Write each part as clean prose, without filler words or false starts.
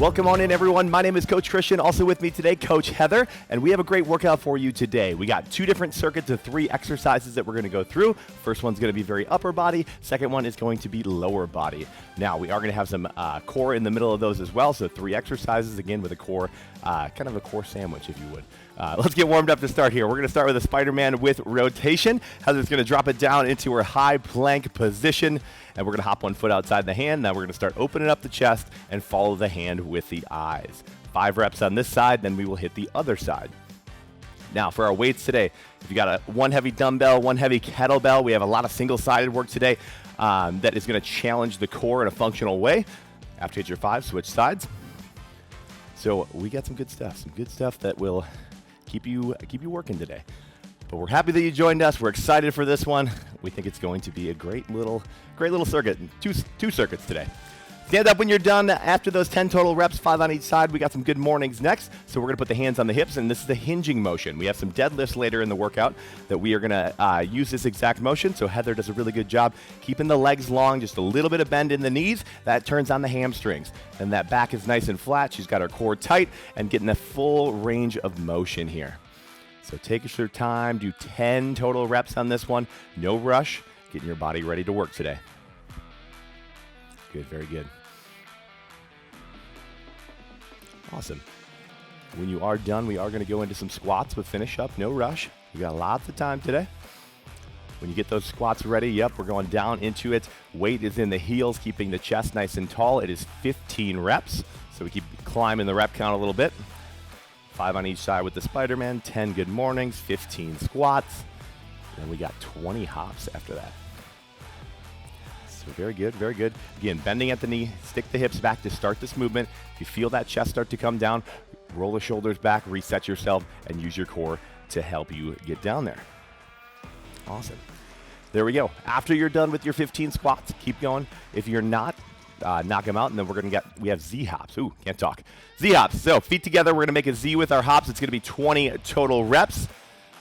Welcome on in, everyone. My name is Coach Christian. Also with me today, Coach Heather, and we have a great workout for you today. We got 2 different circuits of 3 exercises that we're going to go through. First one's going to be very upper body. Second one is going to be lower body. Now, we are going to have some core in the middle of those as well, so 3 exercises, again, with a core, kind of a core sandwich, if you would. Let's get warmed up to start here. We're going to start with a Spider-Man with rotation. Heather's going to drop it down into her high plank position, and we're going to hop one foot outside the hand. Now we're going to start opening up the chest and follow the hand with the eyes. 5 reps on this side, then we will hit the other side. Now for our weights today, if you got one heavy dumbbell, 1 heavy kettlebell, we have a lot of single-sided work today that is going to challenge the core in a functional way. After you hit your 5, switch sides. So we got some good stuff that will keep you working today. But we're happy that you joined us. We're excited for this one. We think it's going to be a great little circuit. 2 circuits today. Stand up when you're done. After those 10 total reps, 5 on each side, we got some good mornings next. So we're going to put the hands on the hips, and this is the hinging motion. We have some deadlifts later in the workout that we are going to use this exact motion. So Heather does a really good job keeping the legs long, just a little bit of bend in the knees. That turns on the hamstrings. And that back is nice and flat. She's got her core tight and getting the full range of motion here. So take your time, do 10 total reps on this one. No rush, getting your body ready to work today. Good, very good. Awesome. When you are done, we are going to go into some squats, but finish up, no rush. We got lots of time today. When you get those squats ready, yep, we're going down into it. Weight is in the heels, keeping the chest nice and tall. It is 15 reps, so we keep climbing the rep count a little bit. 5 on each side with the Spider-Man, 10 good mornings, 15 squats, and then we got 20 hops after that. So very good, very good. Again, bending at the knee, stick the hips back to start this movement. If you feel that chest start to come down, roll the shoulders back, reset yourself, and use your core to help you get down there. Awesome. There we go. After you're done with your 15 squats, keep going. If you're not, knock them out, and then we have Z hops. Ooh, can't talk. Z hops. So feet together, we're gonna make a Z with our hops. It's gonna be 20 total reps.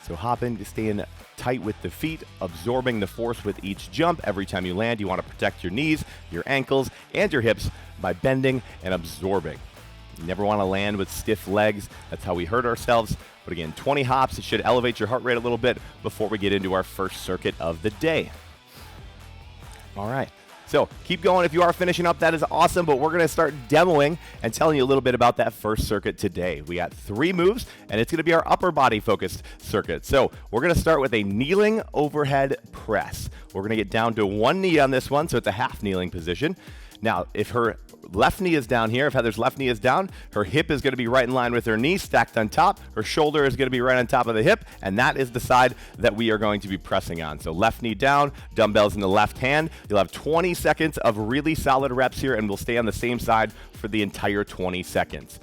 So hop in, staying tight with the feet, absorbing the force with each jump. Every time you land, you wanna protect your knees, your ankles, and your hips by bending and absorbing. You never wanna land with stiff legs. That's how we hurt ourselves. But again, 20 hops. It should elevate your heart rate a little bit before we get into our first circuit of the day. All right. So keep going. If you are finishing up, that is awesome, but we're going to start demoing and telling you a little bit about that first circuit today. We got 3 moves, and it's going to be our upper body focused circuit. So we're going to start with a kneeling overhead press. We're going to get down to 1 knee on this one, so it's a half kneeling position. Now, if her left knee is down here, if Heather's left knee is down, her hip is going to be right in line with her knee, stacked on top. Her shoulder is going to be right on top of the hip, and that is the side that we are going to be pressing on. So left knee down, dumbbells in the left hand. You'll have 20 seconds of really solid reps here, and we'll stay on the same side for the entire 20 seconds.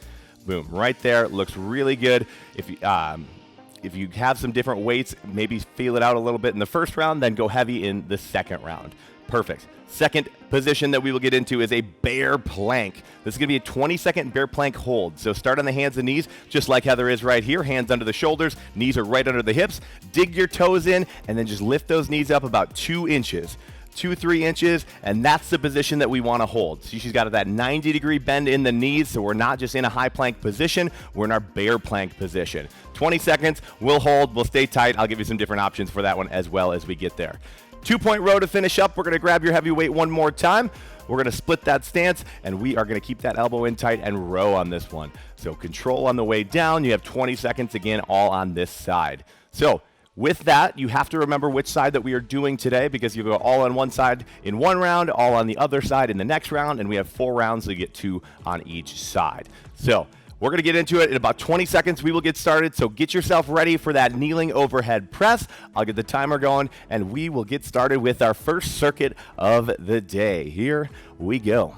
Boom, right there. Looks really good. If you have some different weights, maybe feel it out a little bit in the first round, then go heavy in the second round. Perfect. Second position that we will get into is a bear plank. This is going to be a 20-second bear plank hold. So start on the hands and knees, just like Heather is right here. Hands under the shoulders, knees are right under the hips. Dig your toes in, and then just lift those knees up about 2 inches. 2-3 inches, and that's the position that we want to hold. So she's got that 90-degree bend in the knees, so we're not just in a high plank position, we're in our bear plank position. 20 seconds, we'll hold, we'll stay tight. I'll give you some different options for that one as well as we get there. 2-point row to finish up. We're going to grab your heavy weight one more time. We're going to split that stance, and we are going to keep that elbow in tight and row on this one. So control on the way down. You have 20 seconds, again, all on this side. So with that, you have to remember which side that we are doing today, because you go all on one side in one round, all on the other side in the next round, and we have 4 rounds, so you get 2 on each side. So we're going to get into it in about 20 seconds. We will get started, so get yourself ready for that kneeling overhead press. I'll get the timer going, and we will get started with our first circuit of the day. Here we go.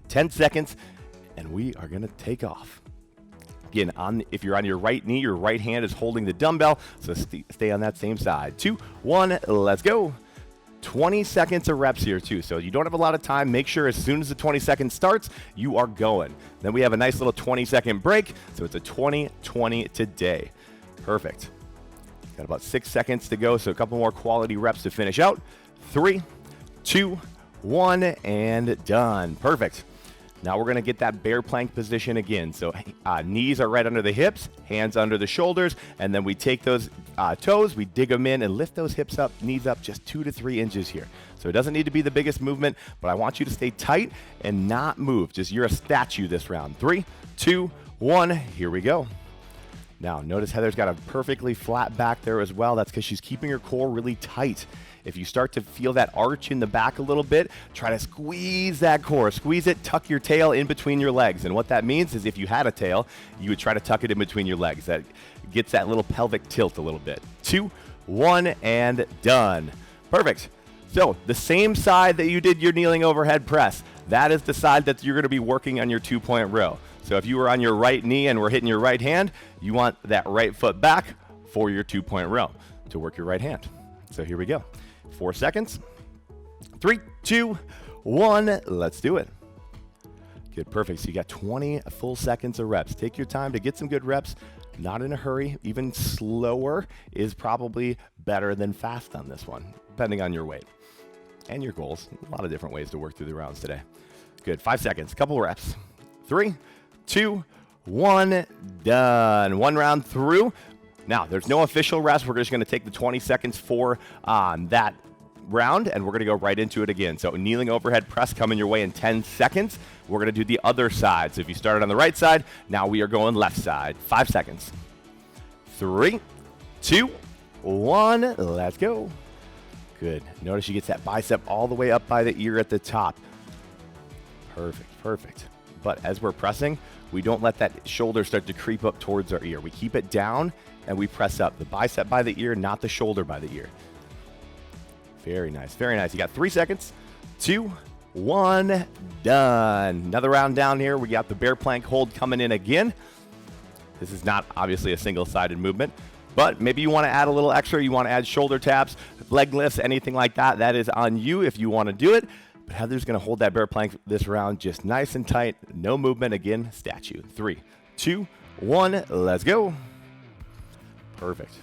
10 seconds, and we are going to take off. Again, if you're on your right knee, your right hand is holding the dumbbell, so stay on that same side. 2, 1, let's go. 20 seconds of reps here too, so you don't have a lot of time. Make sure as soon as the 20 seconds starts, you are going. Then we have a nice little 20-second break, so it's a 20-20 today. Perfect. Got about 6 seconds to go, so a couple more quality reps to finish out. 3, 2, 1, and done. Perfect. Now we're going to get that bear plank position again. So knees are right under the hips, hands under the shoulders, and then we take those toes, we dig them in and lift those hips up, knees up just 2 to 3 inches here. So it doesn't need to be the biggest movement, but I want you to stay tight and not move. Just you're a statue this round. 3, 2, 1, here we go. Now notice Heather's got a perfectly flat back there as well. That's because she's keeping her core really tight. If you start to feel that arch in the back a little bit, try to squeeze that core. Squeeze it, tuck your tail in between your legs. And what that means is if you had a tail, you would try to tuck it in between your legs. That gets that little pelvic tilt a little bit. 2, 1, and done. Perfect. So the same side that you did your kneeling overhead press, that is the side that you're going to be working on your 2-point row. So if you were on your right knee and we're hitting your right hand, you want that right foot back for your 2-point row to work your right hand. So here we go. 4 seconds. 3, 2, 1. Let's do it. Good, perfect. So you got 20 full seconds of reps. Take your time to get some good reps. Not in a hurry. Even slower is probably better than fast on this one, depending on your weight and your goals. A lot of different ways to work through the rounds today. Good, 5 seconds. Couple reps. 3, 2, 1. Done. 1 round through. Now, there's no official rest. We're just going to take the 20 seconds for that round, and we're going to go right into it again. So kneeling overhead press coming your way in 10 seconds. We're going to do the other side. So if you started on the right side, now we are going left side. 5 seconds. 3, 2, 1. Let's go. Good. Notice she gets that bicep all the way up by the ear at the top. Perfect, perfect. But as we're pressing, we don't let that shoulder start to creep up towards our ear. We keep it down and we press up. The bicep by the ear, not the shoulder by the ear. Very nice, very nice. You got 3 seconds. 2, 1, done. Another round down here. We got the bear plank hold coming in again. This is not obviously a single-sided movement, but maybe you want to add a little extra. You want to add shoulder taps, leg lifts, anything like that. That is on you if you want to do it. But Heather's going to hold that bear plank this round just nice and tight. No movement. Again, statue. 3, 2, 1. Let's go. Perfect.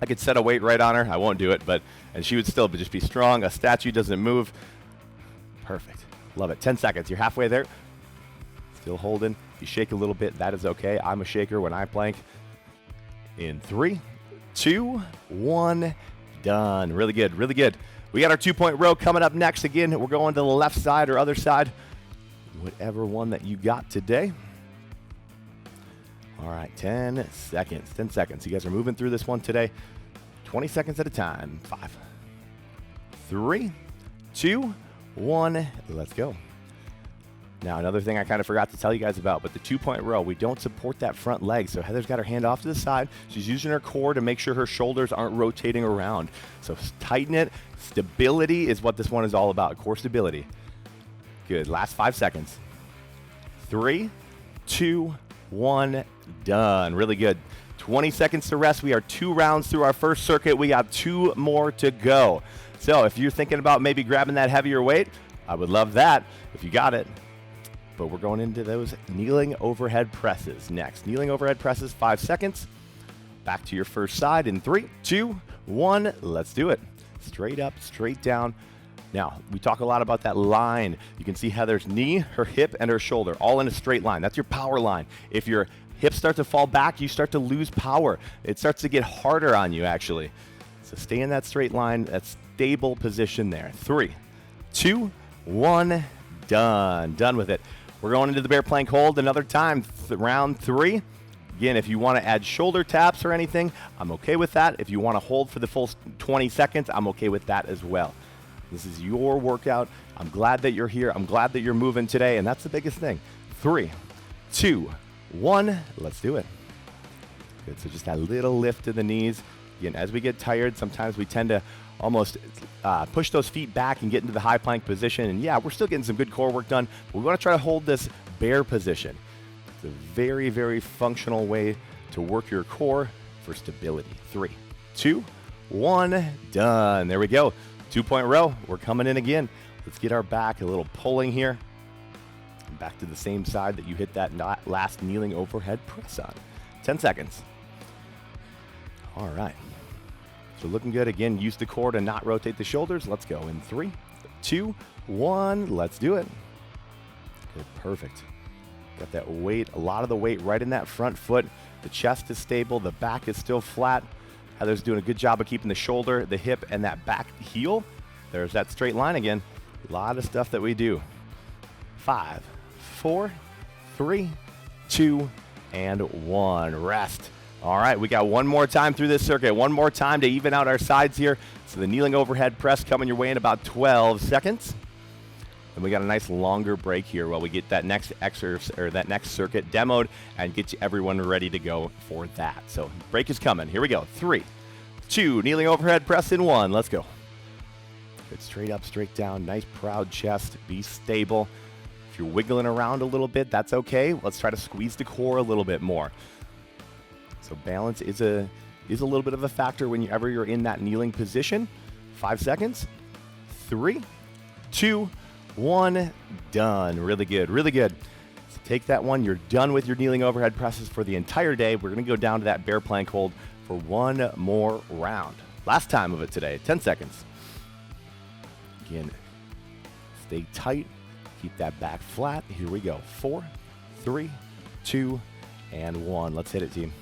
I could set a weight right on her. I won't do it, and she would still just be strong. A statue doesn't move. Perfect. Love it. 10 seconds. You're halfway there. Still holding. If you shake a little bit, that is okay. I'm a shaker when I plank. In 3, 2, 1. Done. Really good. Really good. We got our 2-point row coming up next. Again, we're going to the left side or other side. Whatever one that you got today. All right, 10 seconds. 10 seconds. You guys are moving through this one today. 20 seconds at a time. 5, 3, 2, 1. Let's go. Now, another thing I kind of forgot to tell you guys about, but the 2-point row, we don't support that front leg. So Heather's got her hand off to the side. She's using her core to make sure her shoulders aren't rotating around. So tighten it. Stability is what this one is all about. Core stability. Good. Last 5 seconds. 3, 2, 1. Done. Really good. 20 seconds to rest. We are 2 rounds through our first circuit. We got 2 more to go. So if you're thinking about maybe grabbing that heavier weight, I would love that if you got it. But we're going into those kneeling overhead presses next. Kneeling overhead presses, 5 seconds. Back to your first side in 3, 2, 1. Let's do it. Straight up, straight down. Now, we talk a lot about that line. You can see Heather's knee, her hip, and her shoulder all in a straight line. That's your power line. If your hips start to fall back, you start to lose power. It starts to get harder on you, actually. So stay in that straight line, that stable position there. 3, 2, 1. Done. Done with it. We're going into the bear plank hold another time. Round 3. Again, if you want to add shoulder taps or anything, I'm okay with that. If you want to hold for the full 20 seconds, I'm okay with that as well. This is your workout. I'm glad that you're here. I'm glad that you're moving today, and that's the biggest thing. 3, 2, 1. Let's do it. Good. So just that little lift to the knees. Again, as we get tired, sometimes we tend to almost push those feet back and get into the high plank position. And yeah, we're still getting some good core work done, but we want to try to hold this bear position. It's a very, very functional way to work your core for stability. 3, 2, 1. Done. There we go. 2-point row. We're coming in again. Let's get our back a little pulling here. Back to the same side that you hit that last kneeling overhead press on. 10 seconds. All right. So looking good. Again, use the core to not rotate the shoulders. Let's go in 3, 2, 1. Let's do it. Good, perfect. Got that weight, a lot of the weight right in that front foot. The chest is stable, the back is still flat. Heather's doing a good job of keeping the shoulder, the hip, and that back heel. There's that straight line again. A lot of stuff that we do. 5, 4, 3, 2, and 1. Rest. All right, we got one more time through this circuit. One more time to even out our sides here. So the kneeling overhead press coming your way in about 12 seconds. And we got a nice longer break here while we get that next exercise or that next circuit demoed and get everyone ready to go for that. So break is coming. Here we go. 3, 2, kneeling overhead press in 1. Let's go. Good, straight up, straight down. Nice proud chest. Be stable. If you're wiggling around a little bit, that's okay. Let's try to squeeze the core a little bit more. So balance is a little bit of a factor whenever you're in that kneeling position. 5 seconds. 3, 2, 1, done. Really good, really good. So take that one. You're done with your kneeling overhead presses for the entire day. We're going to go down to that bear plank hold for one more round. Last time of it today, 10 seconds. Again, stay tight. Keep that back flat. Here we go. 4, 3, 2, and 1. Let's hit it, team.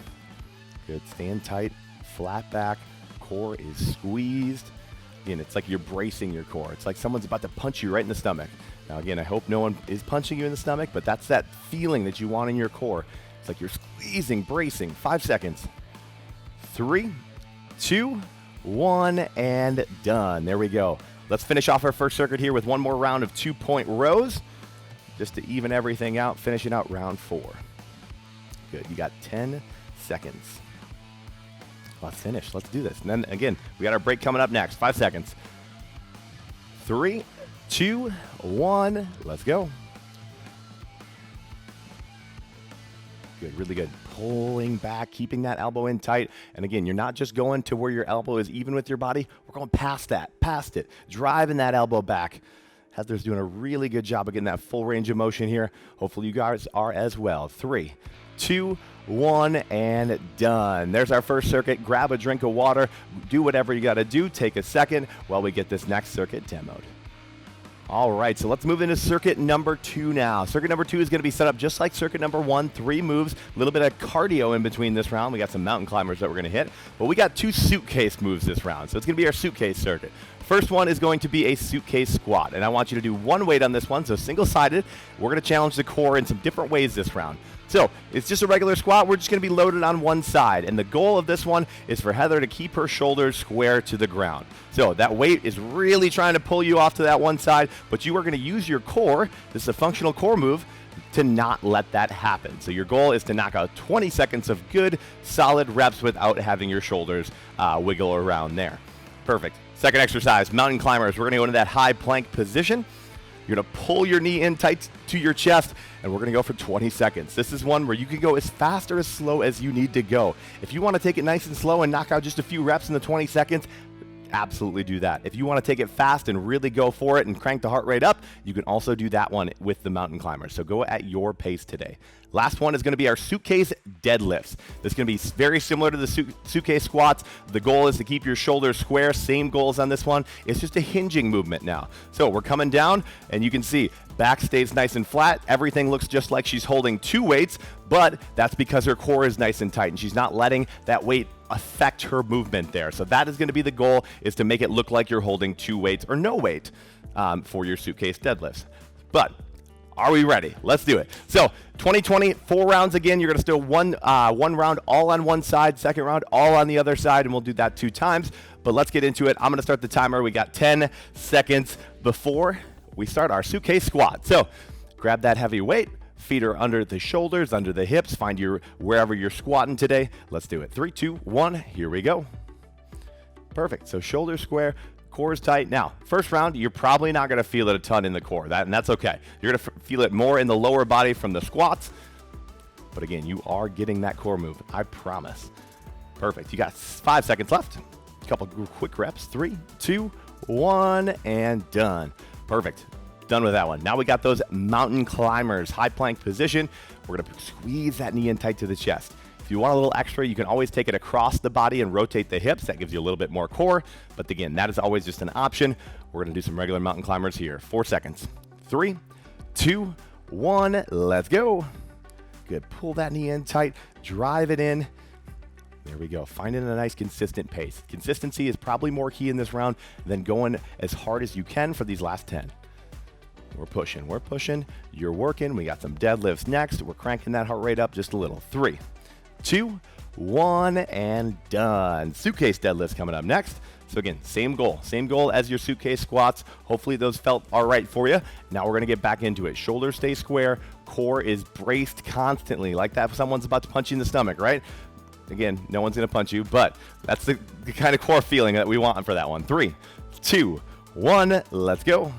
Good. Stand tight. Flat back. Core is squeezed. Again, it's like you're bracing your core. It's like someone's about to punch you right in the stomach. Now, again, I hope no one is punching you in the stomach, but that's that feeling that you want in your core. It's like you're squeezing, bracing. 5 seconds. 3, 2, 1, and done. There we go. Let's finish off our first circuit here with one more round of 2-point rows, just to even everything out, finishing out round 4. Good. You got 10 seconds. Let's finish. Let's do this. And then again, we got our break coming up next. 5 seconds. 3, 2, 1. Let's go. Good, really good. Pulling back, keeping that elbow in tight. And again, you're not just going to where your elbow is even with your body. We're going past that, past it, driving that elbow back. Heather's doing a really good job of getting that full range of motion here. Hopefully you guys are as well. 3, 2, 1, and done. There's our first circuit. Grab a drink of water. Do whatever you got to do. Take a second while we get this next circuit demoed. All right, so let's move into circuit number 2 now. Circuit number 2 is going to be set up just like circuit number 1. 3 moves, a little bit of cardio in between this round. We got some mountain climbers that we're going to hit, but we got 2 suitcase moves this round. So it's going to be our suitcase circuit. First one is going to be a suitcase squat, and I want you to do one weight on this one, so single-sided. We're going to challenge the core in some different ways this round. So it's just a regular squat. We're just going to be loaded on one side. And the goal of this one is for Heather to keep her shoulders square to the ground. So that weight is really trying to pull you off to that one side, but you are going to use your core, this is a functional core move, to not let that happen. So your goal is to knock out 20 seconds of good, solid reps without having your shoulders wiggle around there. Perfect. Second exercise, mountain climbers. We're going to go into that high plank position. You're going to pull your knee in tight to your chest, and we're going to go for 20 seconds. This is one where you can go as fast or as slow as you need to go. If you want to take it nice and slow and knock out just a few reps in the 20 seconds, absolutely do that. If you want to take it fast and really go for it and crank the heart rate up, you can also do that one with the mountain climbers. So go at your pace today. Last one is going to be our suitcase deadlifts. This is going to be very similar to the suitcase squats. The goal is to keep your shoulders square. Same goals on this one. It's just a hinging movement now. So we're coming down, and you can see back stays nice and flat. Everything looks just like she's holding 2 weights, but that's because her core is nice and tight, and she's not letting that weight affect her movement there. So that is going to be the goal, is to make it look like you're holding 2 weights or no weight for your suitcase deadlifts. But are we ready? Let's do it. So 2020, 4 rounds again. You're going to still one round all on one side, second round all on the other side, and we'll do that 2 times. But let's get into it. I'm going to start the timer. We got 10 seconds before we start our suitcase squat. So grab that heavy weight. Feet are under the shoulders, under the hips. Find your wherever you're squatting today. Let's do it. 3, 2, 1. Here we go. Perfect. So shoulders square. Core is tight. Now, first round, you're probably not going to feel it a ton in the core, and that's okay. You're going to feel it more in the lower body from the squats. But again, you are getting that core move, I promise. Perfect. You got 5 seconds left. A couple quick reps. 3, 2, 1, and done. Perfect. Done with that one. Now we got those mountain climbers, high plank position. We're going to squeeze that knee in tight to the chest. If you want a little extra, you can always take it across the body and rotate the hips. That gives you a little bit more core. But again, that is always just an option. We're going to do some regular mountain climbers here. 4 seconds. 3, 2, 1, let's go. Good, pull that knee in tight, drive it in. There we go, finding a nice consistent pace. Consistency is probably more key in this round than going as hard as you can for these last 10. We're pushing, you're working. We got some deadlifts next. We're cranking that heart rate up just a little. 3, 2, 1, and done. Suitcase deadlifts coming up next. So again, same goal as your suitcase squats. Hopefully those felt all right for you. Now we're gonna get back into it. Shoulders stay square, core is braced constantly, like that someone's about to punch you in the stomach, right? Again, no one's gonna punch you, but that's the kind of core feeling that we want for that one. 3, 2, 1, let's go.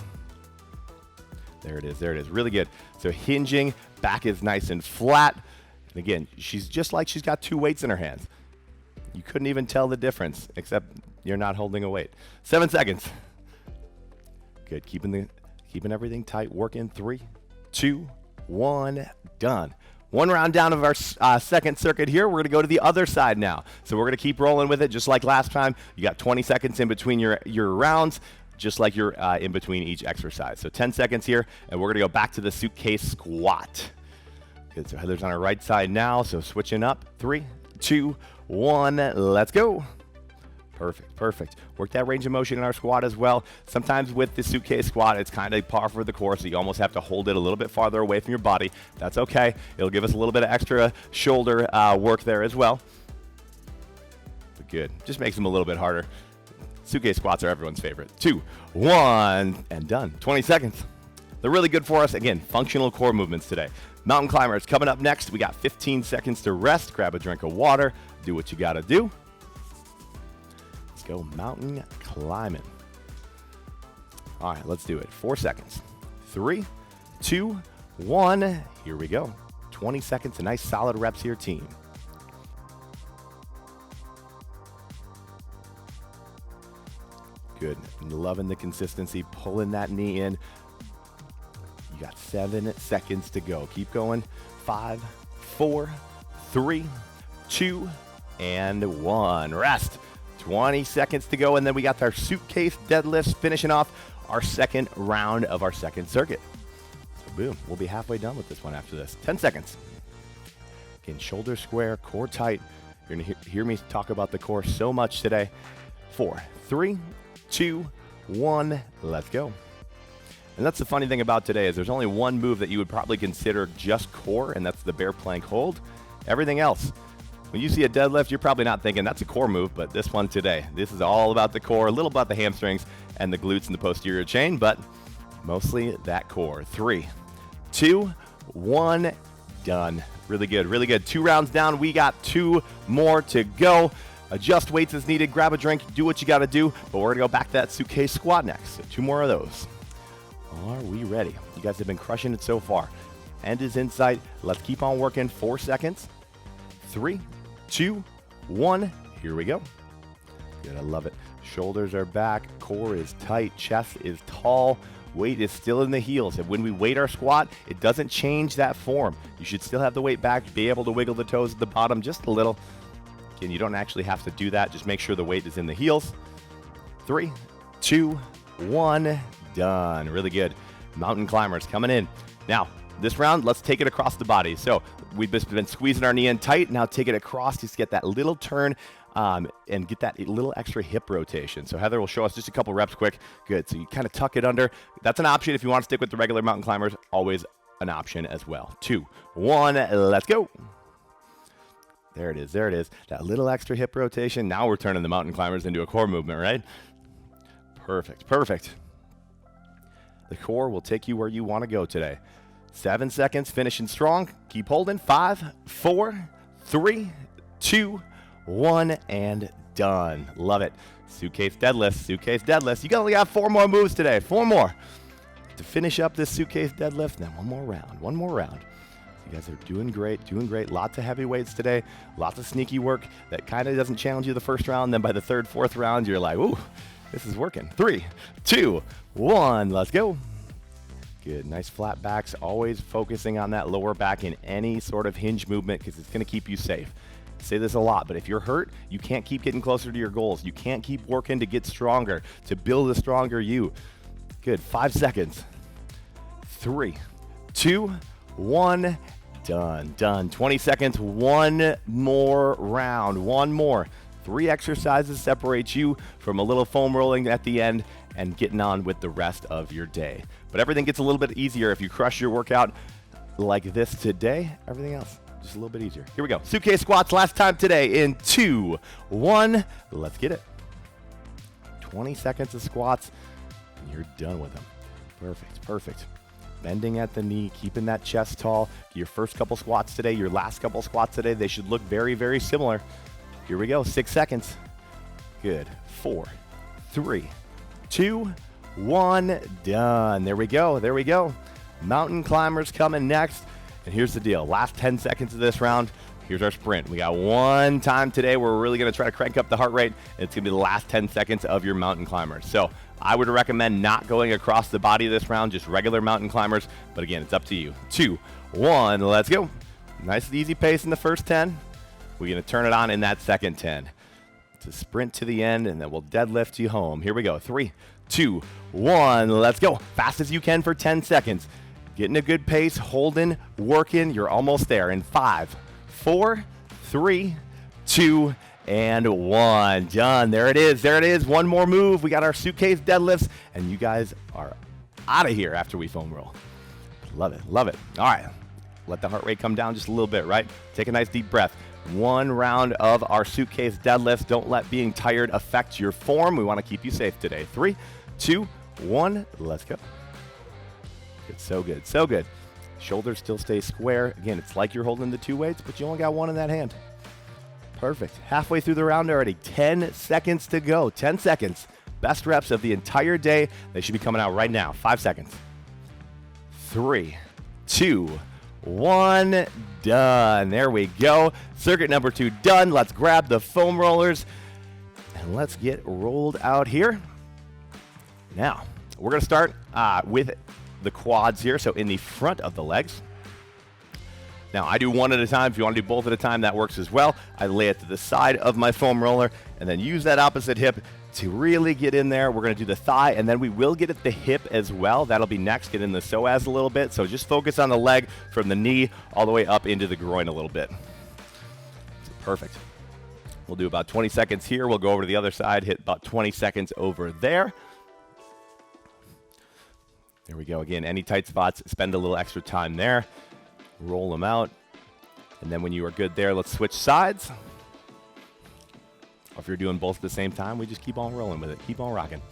There it is, really good. So hinging, back is nice and flat. And again, she's just like she's got 2 weights in her hands. You couldn't even tell the difference, except you're not holding a weight. 7 seconds. Good, keeping everything tight, working. 3, 2, 1, done. 1 round down of our second circuit here. We're gonna go to the other side now. So we're gonna keep rolling with it just like last time. You got 20 seconds in between your rounds, just like you're in between each exercise. So 10 seconds here, and we're gonna go back to the suitcase squat. Good, so Heather's on her right side now, so switching up. 3, 2, 1, let's go. Perfect. Work that range of motion in our squat as well. Sometimes with the suitcase squat, it's kind of par for the course, so you almost have to hold it a little bit farther away from your body. That's okay. It'll give us a little bit of extra shoulder work there as well. But good, just makes them a little bit harder. Suitcase squats are everyone's favorite. 2, 1, and done. 20 seconds. They're really good for us. Again, functional core movements today. Mountain climbers coming up next. We got 15 seconds to rest. Grab a drink of water. Do what you gotta do. Let's go mountain climbing. All right, let's do it. 4 seconds. 3, 2, 1. Here we go. 20 seconds, a nice solid reps here, team. Good, loving the consistency, pulling that knee in. You got 7 seconds to go. Keep going. 5, 4, 3, 2, and 1. Rest. 20 seconds to go, and then we got our suitcase deadlifts finishing off our second round of our second circuit. So boom, we'll be halfway done with this one after this. 10 seconds. Again, shoulder square, core tight. You're gonna hear me talk about the core so much today. 4, 3, 2, 1, let's go. And that's the funny thing about today is there's only one move that you would probably consider just core, and that's the bear plank hold. Everything else, when you see a deadlift, you're probably not thinking that's a core move, but this one today, this is all about the core, a little about the hamstrings and the glutes and the posterior chain, but mostly that core. 3, 2, 1, done. Really good. 2 rounds down. We got 2 more to go. Adjust weights as needed, grab a drink, do what you gotta do, but we're gonna go back to that suitcase squat next. So 2 more of those. Are we ready? You guys have been crushing it so far. End is in sight. Let's keep on working. 4 seconds. 3, 2, 1. Here we go. Good, I love it. Shoulders are back, core is tight, chest is tall, weight is still in the heels. And when we weight our squat, it doesn't change that form. You should still have the weight back, be able to wiggle the toes at the bottom just a little. Again, you don't actually have to do that. Just make sure the weight is in the heels. 3, 2, 1, done. Really good. Mountain climbers coming in. Now, this round, let's take it across the body. So we've just been squeezing our knee in tight. Now take it across, just get that little turn and get that little extra hip rotation. So Heather will show us just a couple reps quick. Good, so you kind of tuck it under. That's an option if you want to stick with the regular mountain climbers, always an option as well. 2, 1, let's go. There it is. That little extra hip rotation. Now we're turning the mountain climbers into a core movement, right? Perfect. The core will take you where you want to go today. 7 seconds, finishing strong. Keep holding. 5, 4, 3, 2, 1, and done. Love it. Suitcase deadlifts. You only got 4 more moves today. 4 more to finish up this suitcase deadlift. Then one more round. You guys are doing great. Lots of heavy weights today. Lots of sneaky work that kind of doesn't challenge you the first round. Then by the 3rd, 4th round, you're like, ooh, this is working. 3, 2, 1, let's go. Good, nice flat backs. Always focusing on that lower back in any sort of hinge movement because it's going to keep you safe. I say this a lot, but if you're hurt, you can't keep getting closer to your goals. You can't keep working to get stronger, to build a stronger you. Good, 5 seconds. 3, 2, 1. Done, done. 20 seconds, one more round, one more. 3 exercises separate you from a little foam rolling at the end and getting on with the rest of your day. But everything gets a little bit easier if you crush your workout like this today. Everything else just a little bit easier. Here we go. Suitcase squats last time today in 2, 1. Let's get it. 20 seconds of squats and you're done with them. Perfect, perfect. Bending at the knee, keeping that chest tall. Your first couple squats today, your last couple squats today, they should look very, very similar. Here we go, 6 seconds. Good, 4, 3, 2, 1, done. There we go, there we go. Mountain climbers coming next. And here's the deal, last 10 seconds of this round, here's our sprint. We got one time today where we're really gonna try to crank up the heart rate. It's gonna be the last 10 seconds of your mountain climbers. So I would recommend not going across the body this round, just regular mountain climbers. But again, it's up to you. 2, 1, let's go. Nice and easy pace in the first 10. We're gonna turn it on in that second 10. It's a sprint to the end and then we'll deadlift you home. Here we go, 3, 2, 1, let's go. Fast as you can for 10 seconds. Getting a good pace, holding, working, you're almost there in 5, 4, 3, 2, and 1. Done. There it is. There it is. One more move. We got our suitcase deadlifts, and you guys are out of here after we foam roll. Love it. Love it. All right. Let the heart rate come down just a little bit, right? Take a nice deep breath. One round of our suitcase deadlifts. Don't let being tired affect your form. We want to keep you safe today. 3, 2, 1. Let's go. Good. So good. So good. Shoulders still stay square. Again, it's like you're holding the 2 weights, but you only got one in that hand. Perfect. Halfway through the round already. 10 seconds to go. 10 seconds. Best reps of the entire day. They should be coming out right now. 5 seconds. 3, 2, 1. Done. There we go. Circuit number 2 done. Let's grab the foam rollers and let's get rolled out here. Now, we're going to start with the quads here. So in the front of the legs. Now, I do one at a time. If you want to do both at a time, that works as well. I lay it to the side of my foam roller and then use that opposite hip to really get in there. We're going to do the thigh, and then we will get at the hip as well. That'll be next. Get in the psoas a little bit. So just focus on the leg from the knee all the way up into the groin a little bit. Perfect. We'll do about 20 seconds here. We'll go over to the other side, hit about 20 seconds over there. There we go. Again, any tight spots, spend a little extra time there. Roll them out. And then when you are good there, let's switch sides. Or if you're doing both at the same time, we just keep on rolling with it. Keep on rocking.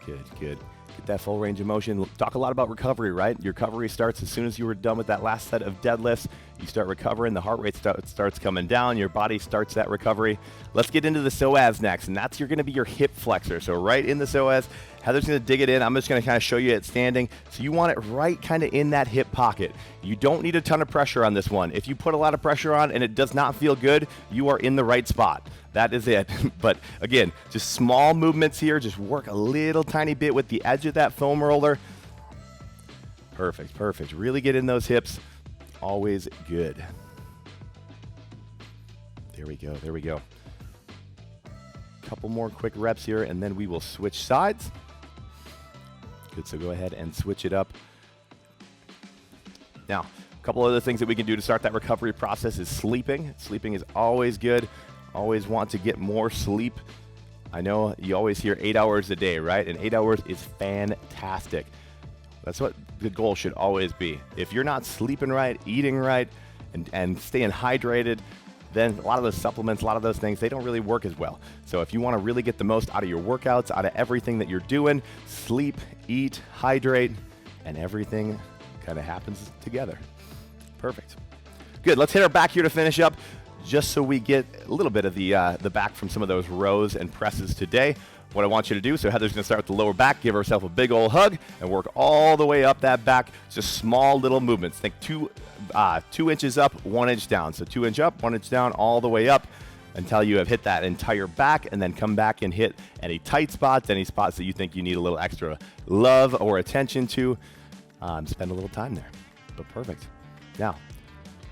Good, good. Get that full range of motion. Talk a lot about recovery, right? Your recovery starts as soon as you were done with that last set of deadlifts. You start recovering, the heart rate starts coming down, your body starts that recovery. Let's get into the psoas next, and that's going to be your hip flexor. So right in the psoas, Heather's going to dig it in. I'm just going to kind of show you it standing. So you want it right kind of in that hip pocket. You don't need a ton of pressure on this one. If you put a lot of pressure on and it does not feel good, you are in the right spot. That is it. But again, just small movements here. Just work a little tiny bit with the edge of that foam roller. Perfect, perfect. Really get in those hips. Always good. There we go, there we go. Couple more quick reps here, and then we will switch sides. Good, so go ahead and switch it up. Now, a couple other things that we can do to start that recovery process is sleeping. Sleeping is always good. Always want to get more sleep. I know you always hear 8 hours a day, right? And 8 hours is fantastic. That's what the goal should always be. If you're not sleeping right, eating right, and staying hydrated, then a lot of those supplements, a lot of those things, they don't really work as well. So if you want to really get the most out of your workouts, out of everything that you're doing, sleep, eat, hydrate, and everything kind of happens together. Perfect. Good, let's hit our back here to finish up, just so we get a little bit of the back from some of those rows and presses today. What I want you to do, so Heather's going to start with the lower back, give herself a big old hug, and work all the way up that back. Just small little movements. Think 2 inches up, 1 inch down. So 2 inch up, 1 inch down, all the way up until you have hit that entire back, and then come back and hit any tight spots, any spots that you think you need a little extra love or attention to. Spend a little time there. But perfect. Now,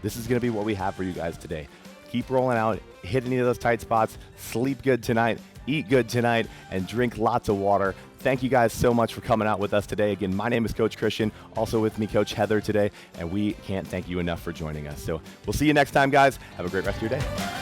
this is going to be what we have for you guys today. Keep rolling out, hit any of those tight spots, sleep good tonight, eat good tonight, and drink lots of water. Thank you guys so much for coming out with us today. Again, my name is Coach Christian, also with me Coach Heather today, and we can't thank you enough for joining us. So we'll see you next time, guys. Have a great rest of your day.